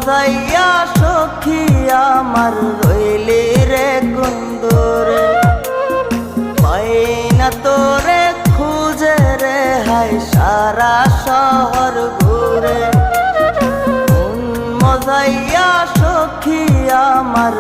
মজাইয়া সখী আমার রইলি রে কুন্দরে পাই না তোরে খুঁজে রে হাই সারা শহর ঘুরে মজাইয়া সখী আমার